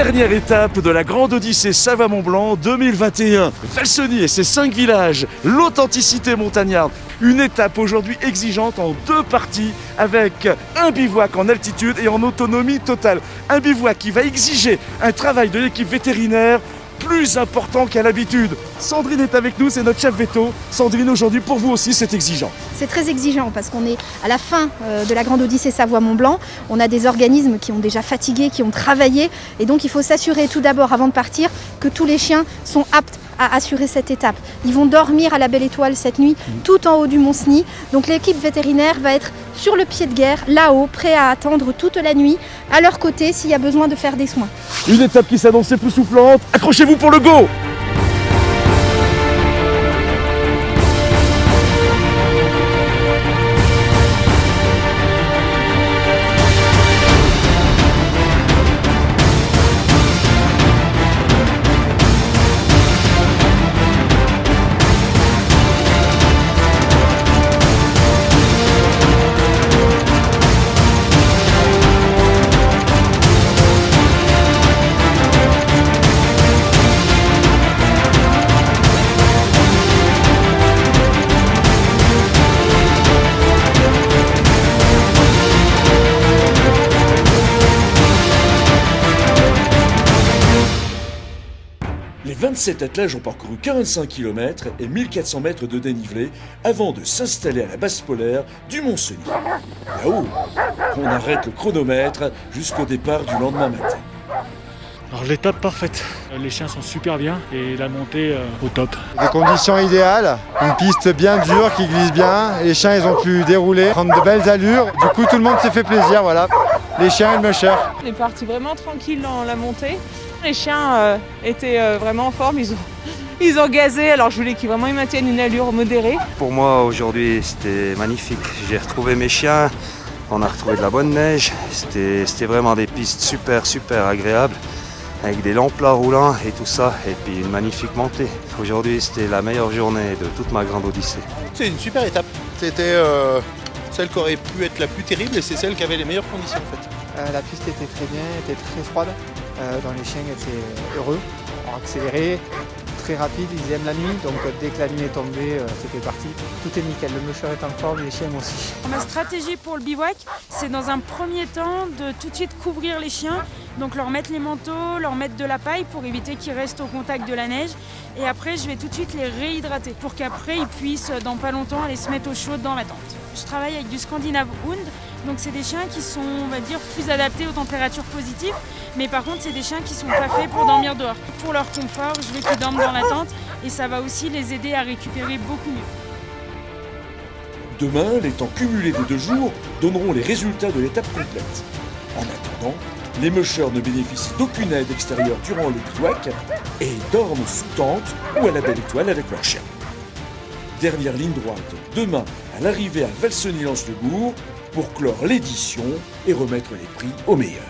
Dernière étape de la Grande Odyssée Savoie-Mont-Blanc 2021. Valseny et ses 5 villages, l'authenticité montagnarde. Une étape aujourd'hui exigeante en 2 parties avec un bivouac en altitude et en autonomie totale. Un bivouac qui va exiger un travail de l'équipe vétérinaire plus important qu'à l'habitude. Sandrine est avec nous, c'est notre chef veto. Sandrine, aujourd'hui, pour vous aussi, c'est exigeant. C'est très exigeant parce qu'on est à la fin de la Grande Odyssée Savoie-Mont-Blanc. On a des organismes qui ont déjà fatigué, qui ont travaillé. Et donc, il faut s'assurer tout d'abord, avant de partir, que tous les chiens sont aptes à assurer cette étape. Ils vont dormir à la Belle Étoile cette nuit, tout en haut du Mont Cenis. Donc, l'équipe vétérinaire va être sur le pied de guerre, là-haut, prêt à attendre toute la nuit, à leur côté, s'il y a besoin de faire des soins. Une étape qui s'annonce époustouflante. Accrochez-vous pour le go! Les 27 attelages ont parcouru 45 km et 1400 mètres de dénivelé avant de s'installer à la base polaire du Mont Cenis. Là-haut, on arrête le chronomètre jusqu'au départ du lendemain matin. Alors l'étape parfaite, les chiens sont super bien et la montée au top. Des conditions idéales, une piste bien dure qui glisse bien, les chiens ils ont pu dérouler, prendre de belles allures, du coup tout le monde s'est fait plaisir, voilà. Les chiens et le musher. On est parti vraiment tranquille dans la montée. Les chiens étaient vraiment en forme, ils ont gazé, alors je voulais qu'ils maintiennent une allure modérée. Pour moi aujourd'hui c'était magnifique, j'ai retrouvé mes chiens, on a retrouvé de la bonne neige, c'était vraiment des pistes super agréables, avec des longs plats roulants et tout ça, et puis une magnifique montée. Aujourd'hui c'était la meilleure journée de toute ma Grande Odyssée. C'est une super étape, c'était celle qui aurait pu être la plus terrible et c'est celle qui avait les meilleures conditions en fait. La piste était très bien, était très froide. Les chiens étaient heureux, ont accéléré, très rapide, ils aiment la nuit, donc dès que la nuit est tombée, c'était parti. Tout est nickel, le musher est en forme, les chiens aussi. Ma stratégie pour le bivouac, c'est dans un premier temps de tout de suite couvrir les chiens, donc leur mettre les manteaux, leur mettre de la paille pour éviter qu'ils restent au contact de la neige. Et après, je vais tout de suite les réhydrater pour qu'après, ils puissent, dans pas longtemps, aller se mettre au chaud dans la tente. Je travaille avec du Scandinave Hound, donc c'est des chiens qui sont, on va dire, plus adaptés aux températures positives, mais par contre, c'est des chiens qui sont pas faits pour dormir dehors. Pour leur confort, je veux qu'ils dorment dans la tente et ça va aussi les aider à récupérer beaucoup mieux. Demain, les temps cumulés des 2 jours donneront les résultats de l'étape complète. En attendant, les mushers ne bénéficient d'aucune aide extérieure durant le bivouac et dorment sous tente ou à la Belle Étoile avec leurs chiens. Dernière ligne droite, demain à l'arrivée à Valseny-Lens-le-Bourg pour clore l'édition et remettre les prix aux meilleurs.